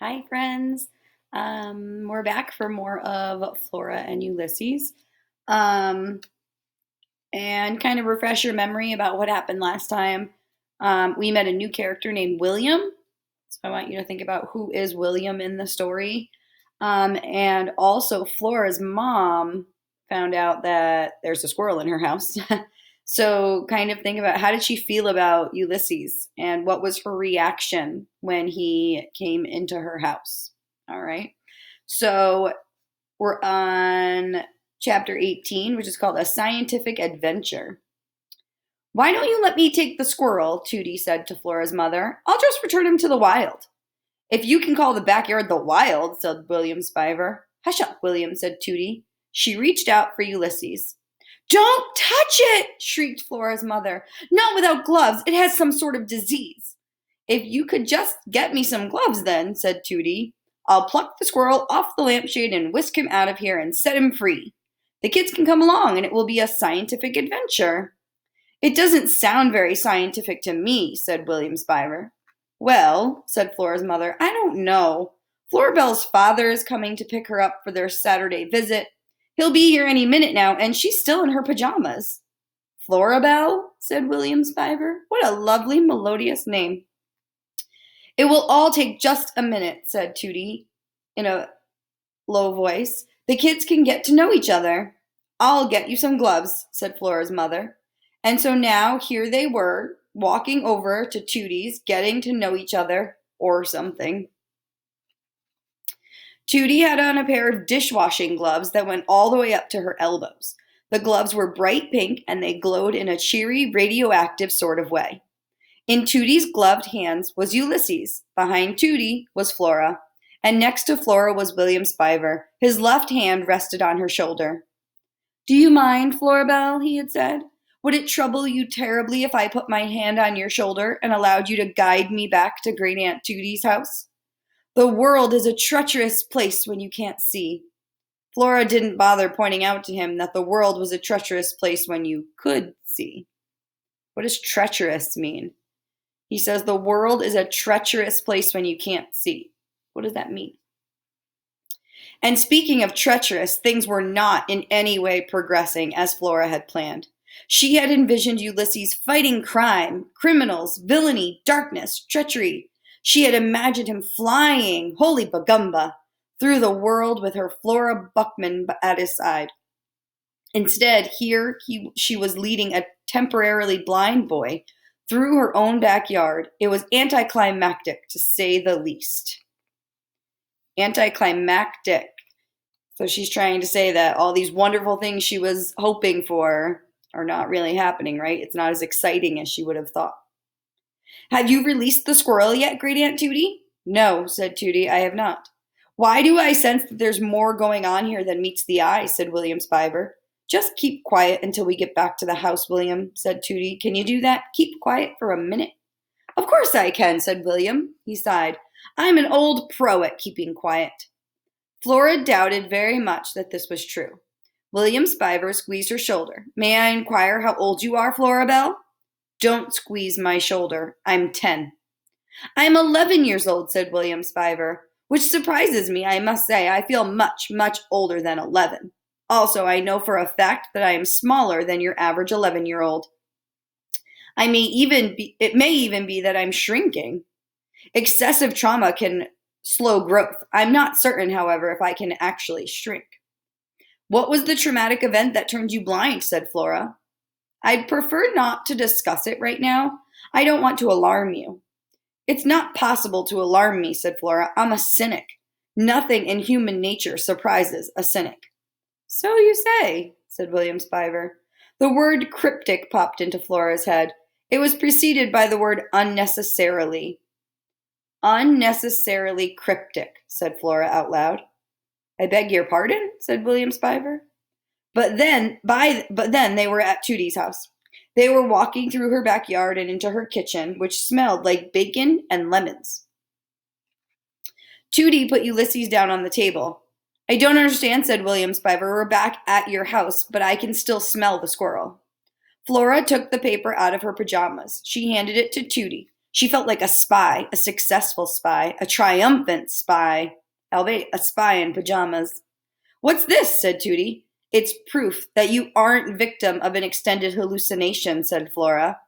Hi, friends. We're back for more of Flora and Ulysses. Um, and kind of refresh your memory about what happened last time. We met a new character named William. So I want you to think about who is William in the story. And also, Flora's mom found out that there's a squirrel in her house. So, kind of think about how did she feel about Ulysses and what was her reaction when he came into her house? All right. So, we're on chapter 18, which is called A Scientific Adventure. Why don't you let me take the squirrel? Tootie said to Flora's mother. I'll just return him to the wild. If you can call the backyard the wild, said William Spiver. Hush up, William, said Tootie. She reached out for Ulysses. Don't touch it, shrieked Flora's mother. Not without gloves. It has some sort of disease. If you could just get me some gloves then, said Tootie, I'll pluck the squirrel off the lampshade and whisk him out of here and set him free. The kids can come along and it will be a scientific adventure. It doesn't sound very scientific to me, said William Spiver. Well, said Flora's mother, I don't know. Florabelle's father is coming to pick her up for their Saturday visit. He'll be here any minute now, and she's still in her pajamas. Florabelle, said William Spiver. What a lovely, melodious name. It will all take just a minute, said Tootie in a low voice. The kids can get to know each other. I'll get you some gloves, said Flora's mother. And so now here they were, walking over to Tootie's, getting to know each other, or something. Tootie had on a pair of dishwashing gloves that went all the way up to her elbows. The gloves were bright pink and they glowed in a cheery, radioactive sort of way. In Tootie's gloved hands was Ulysses. Behind Tootie was Flora. And next to Flora was William Spiver. His left hand rested on her shoulder. Do you mind, Florabelle? He had said. Would it trouble you terribly if I put my hand on your shoulder and allowed you to guide me back to Great Aunt Tootie's house? The world is a treacherous place when you can't see. Flora didn't bother pointing out to him that the world was a treacherous place when you could see. What does treacherous mean? He says the world is a treacherous place when you can't see. What does that mean? And speaking of treacherous, things were not in any way progressing as Flora had planned. She had envisioned Ulysses fighting crime, criminals, villainy, darkness, treachery. She had imagined him flying, holy bagumba, through the world with her Flora Buckman at his side. Instead, she was leading a temporarily blind boy through her own backyard. It was anticlimactic, to say the least. Anticlimactic. So she's trying to say that all these wonderful things she was hoping for are not really happening, right? It's not as exciting as she would have thought. Have you released the squirrel yet, Great Aunt Tootie? No, said Tootie, I have not. Why do I sense that there's more going on here than meets the eye, said William Spiver. Just keep quiet until we get back to the house, William, said Tootie. Can you do that? Keep quiet for a minute. Of course I can, said William. He sighed. I'm an old pro at keeping quiet. Flora doubted very much that this was true. William Spiver squeezed her shoulder. May I inquire how old you are, Florabelle? Don't squeeze my shoulder. I'm 10. I'm 11 years old, said William Spiver, which surprises me, I must say. I feel much, much older than 11. Also, I know for a fact that I am smaller than your average 11-year-old. It may even be that I'm shrinking. Excessive trauma can slow growth. I'm not certain, however, if I can actually shrink. What was the traumatic event that turned you blind, said Flora. I'd prefer not to discuss it right now. I don't want to alarm you. It's not possible to alarm me, said Flora. I'm a cynic. Nothing in human nature surprises a cynic. So you say, said William Spiver. The word cryptic popped into Flora's head. It was preceded by the word unnecessarily. Unnecessarily cryptic, said Flora out loud. I beg your pardon, said William Spiver. But then they were at Tootie's house. They were walking through her backyard and into her kitchen, which smelled like bacon and lemons. Tootie put Ulysses down on the table. I don't understand, said William Spiver. We're back at your house, but I can still smell the squirrel. Flora took the paper out of her pajamas. She handed it to Tootie. She felt like a spy, a successful spy, a triumphant spy, albeit a spy in pajamas. "What's this?" said Tootie. "It's proof that you aren't victim of an extended hallucination," said Flora.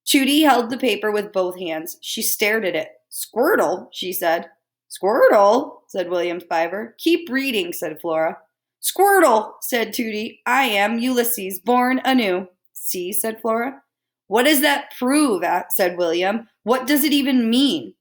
Tootie held the paper with both hands. She stared at it. "Squirtle," she said. "Squirtle," said William Spiver. "Keep reading," said Flora. "Squirtle," said Tootie. "I am Ulysses, born anew." "See," said Flora. "What does that prove?" said William. "What does it even mean?"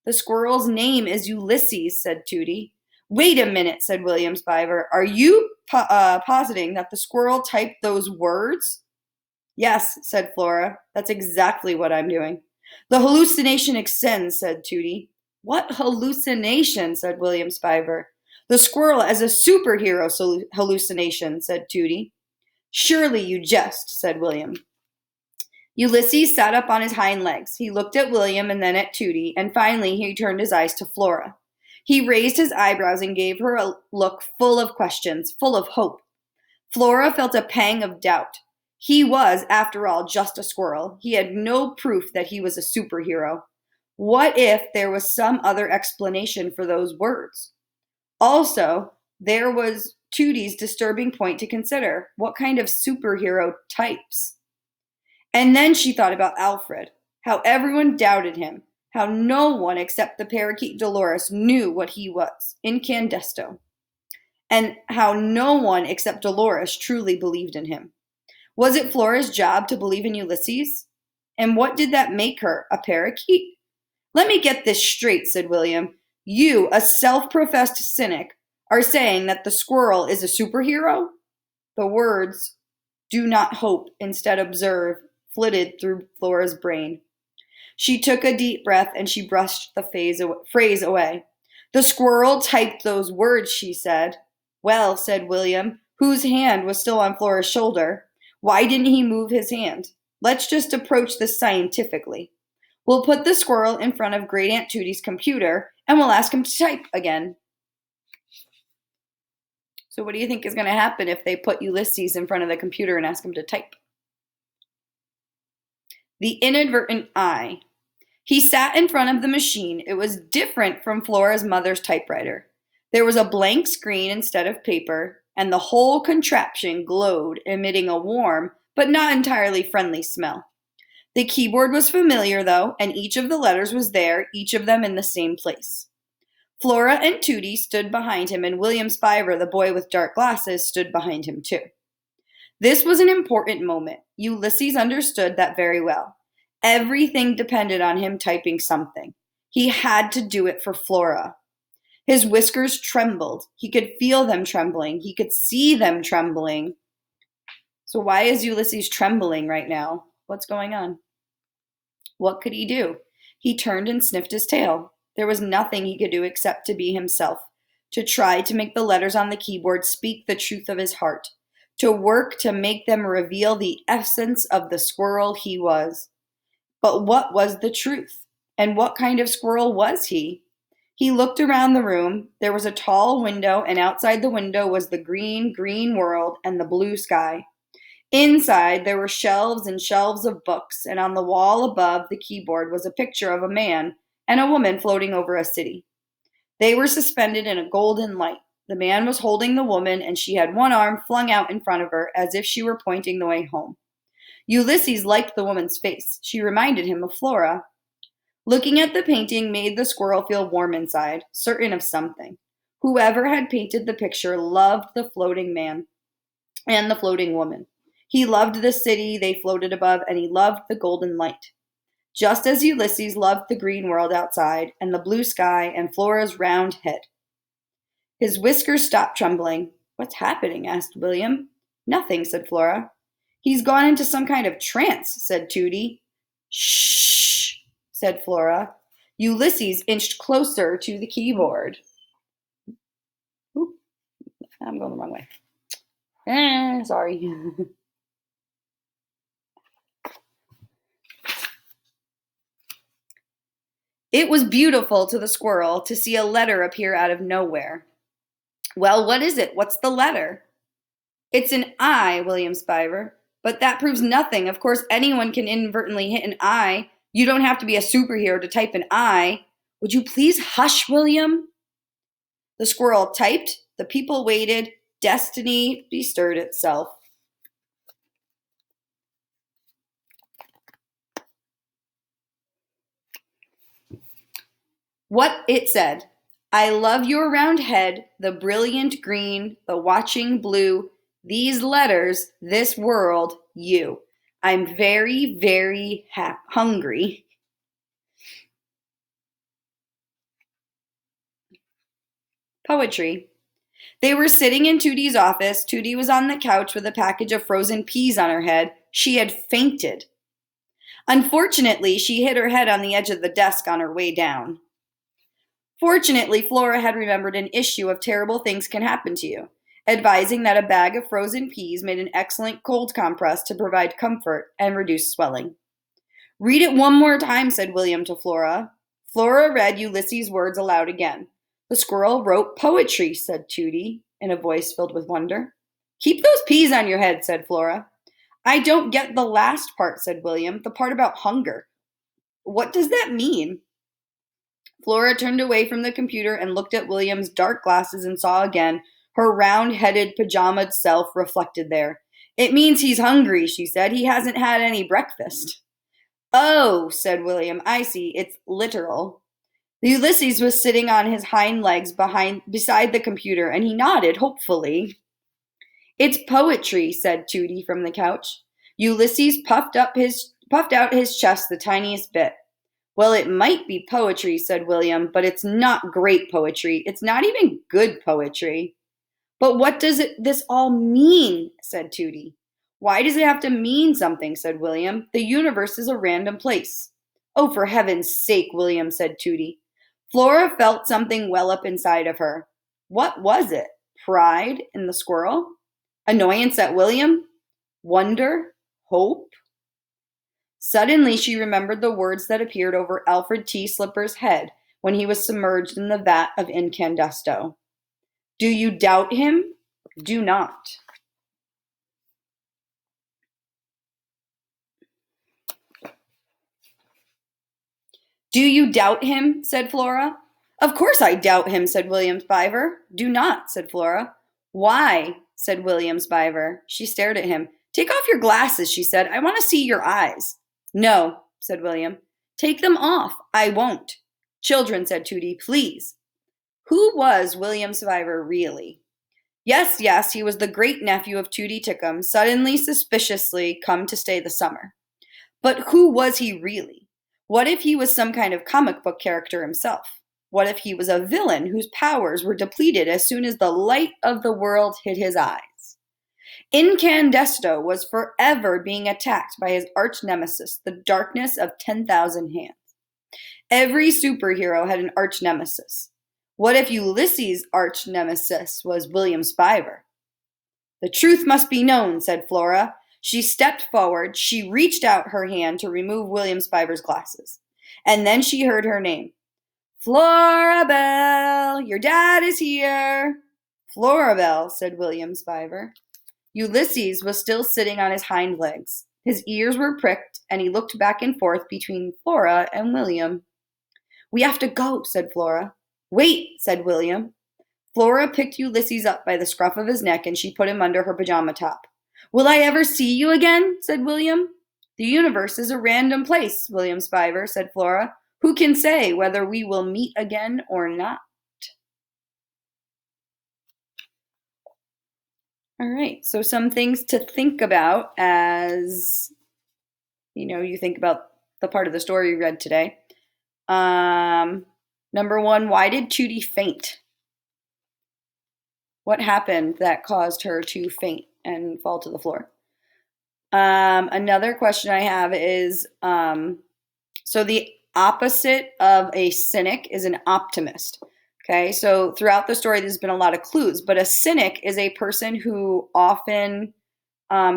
"The squirrel's name is Ulysses," said Tootie. "Wait a minute," said William Spiver. "Are you positing that the squirrel typed those words?" "Yes," said Flora. "That's exactly what I'm doing." "The hallucination extends," said Tootie. "What hallucination?" said William Spiver. "The squirrel as a superhero hallucination," said Tootie. "Surely you jest," said William. Ulysses sat up on his hind legs. He looked at William and then at Tootie, and finally he turned his eyes to Flora. He raised his eyebrows and gave her a look full of questions, full of hope. Flora felt a pang of doubt. He was, after all, just a squirrel. He had no proof that he was a superhero. What if there was some other explanation for those words? Also, there was Tootie's disturbing point to consider. What kind of superhero types? And then she thought about Alfred, how everyone doubted him, how no one except the parakeet Dolores knew what he was, incandesto, and how no one except Dolores truly believed in him. Was it Flora's job to believe in Ulysses? And what did that make her, a parakeet? "Let me get this straight," said William. "You, a self-professed cynic, are saying that the squirrel is a superhero?" The words, "do not hope, instead observe," flitted through Flora's brain. She took a deep breath and she brushed the phrase away. "The squirrel typed those words," she said. "Well," said William, whose hand was still on Flora's shoulder, "why didn't he move his hand? Let's just approach this scientifically. We'll put the squirrel in front of Great Aunt Tootie's computer and we'll ask him to type again." So what do you think is going to happen if they put Ulysses in front of the computer and ask him to type? The inadvertent eye. He sat in front of the machine. It was different from Flora's mother's typewriter. There was a blank screen instead of paper, and the whole contraption glowed, emitting a warm but not entirely friendly smell. The keyboard was familiar, though, and each of the letters was there, each of them in the same place. Flora and Tootie stood behind him, and William Spiver, the boy with dark glasses, stood behind him too. This was an important moment. Ulysses understood that very well. Everything depended on him typing something. He had to do it for Flora. His whiskers trembled. He could feel them trembling. He could see them trembling. So why is Ulysses trembling right now? What's going on? What could he do? He turned and sniffed his tail. There was nothing he could do except to be himself, to try to make the letters on the keyboard speak the truth of his heart, to work to make them reveal the essence of the squirrel he was. But what was the truth? And what kind of squirrel was he? He looked around the room. There was a tall window, and outside the window was the green, green world and the blue sky. Inside, there were shelves and shelves of books, and on the wall above the keyboard was a picture of a man and a woman floating over a city. They were suspended in a golden light. The man was holding the woman, and she had one arm flung out in front of her as if she were pointing the way home. Ulysses liked the woman's face. She reminded him of Flora. Looking at the painting made the squirrel feel warm inside, certain of something. Whoever had painted the picture loved the floating man and the floating woman. He loved the city they floated above, and he loved the golden light. Just as Ulysses loved the green world outside, and the blue sky, and Flora's round head. His whiskers stopped trembling. "What's happening?" asked William. "Nothing," said Flora. "He's gone into some kind of trance," said Tootie. "Shh," said Flora. Ulysses inched closer to the keyboard. Oop, I'm going the wrong way. Sorry. It was beautiful to the squirrel to see a letter appear out of nowhere. "Well, what is it? What's the letter?" "It's an I, William Spiver. But that proves nothing. Of course, anyone can inadvertently hit an I. You don't have to be a superhero to type an I. Would you please hush, William? The squirrel typed. The people waited. Destiny bestirred itself. What it said: I love your round head, the brilliant green, the watching blue, these letters, this world, you. I'm very, very hungry. Poetry. They were sitting in Tootie's office. Tootie was on the couch with a package of frozen peas on her head. She had fainted. Unfortunately, she hit her head on the edge of the desk on her way down. Fortunately, Flora had remembered an issue of Terrible Things Can Happen to You, advising that a bag of frozen peas made an excellent cold compress to provide comfort and reduce swelling. Read it one more time, said William to Flora. Flora read Ulysses' words aloud again. The squirrel wrote poetry, said Tootie, in a voice filled with wonder. Keep those peas on your head, said Flora. I don't get the last part, said William, the part about hunger. What does that mean? Flora turned away from the computer and looked at William's dark glasses and saw again her round-headed, pajamaed self reflected there. It means he's hungry, she said. He hasn't had any breakfast. Oh, said William, I see. It's literal. Ulysses was sitting on his hind legs beside the computer, and he nodded hopefully. It's poetry, said Tootie from the couch. Ulysses puffed out his chest the tiniest bit. Well, it might be poetry, said William, but it's not great poetry. It's not even good poetry. But what does this all mean? Said Tootie. Why does it have to mean something? Said William. The universe is a random place. Oh, for heaven's sake, William, said Tootie. Flora felt something well up inside of her. What was it? Pride in the squirrel? Annoyance at William? Wonder? Hope? Suddenly she remembered the words that appeared over Alfred T. Slipper's head when he was submerged in the vat of incandesto. Do you doubt him? Do not. Do you doubt him? Said Flora. Of course I doubt him, said William Spiver. Do not, said Flora. Why? Said William Spiver. She stared at him. Take off your glasses, she said. I want to see your eyes. No, said William. Take them off. I won't. Children, said Tootie, please. Who was William Spiver really? Yes, yes, he was the great-nephew of Tootie Tickum, suddenly suspiciously come to stay the summer. But who was he really? What if he was some kind of comic book character himself? What if he was a villain whose powers were depleted as soon as the light of the world hit his eyes? Incandesto was forever being attacked by his arch nemesis, the darkness of 10,000 hands. Every superhero had an arch nemesis. What if Ulysses' arch nemesis was William Spiver? The truth must be known, said Flora. She stepped forward. She reached out her hand to remove William Spiver's glasses. And then she heard her name. Florabelle, your dad is here. Florabelle, said William Spiver. Ulysses was still sitting on his hind legs. His ears were pricked, and he looked back and forth between Flora and William. We have to go, said Flora. Wait, said William. Flora picked Ulysses up by the scruff of his neck, and she put him under her pajama top. Will I ever see you again? Said William. The universe is a random place, William Spiver, said Flora. Who can say whether we will meet again or not? All right, so some things to think about as, you think about the part of the story you read today. Number one, why did Tootie faint? What happened that caused her to faint and fall to the floor? Another question I have is, so the opposite of a cynic is an optimist. Okay, so throughout the story, there's been a lot of clues, but a cynic is a person who often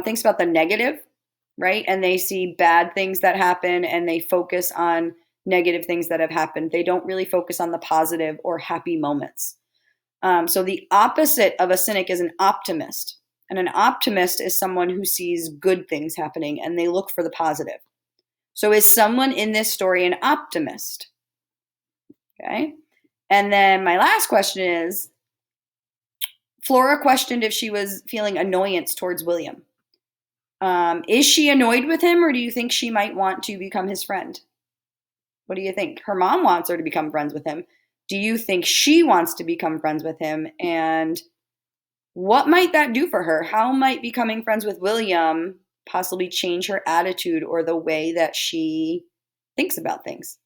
thinks about the negative, right? And they see bad things that happen and they focus on negative things that have happened. They don't really focus on the positive or happy moments. So the opposite of a cynic is an optimist. And an optimist is someone who sees good things happening and they look for the positive. So is someone in this story an optimist? Okay. And then my last question is, Flora questioned if she was feeling annoyance towards William. Is she annoyed with him, or do you think she might want to become his friend? What do you think? Her mom wants her to become friends with him. Do you think she wants to become friends with him? And what might that do for her? How might becoming friends with William possibly change her attitude or the way that she thinks about things?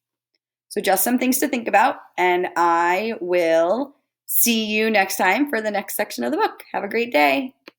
So, just some things to think about. And I will see you next time for the next section of the book. Have a great day.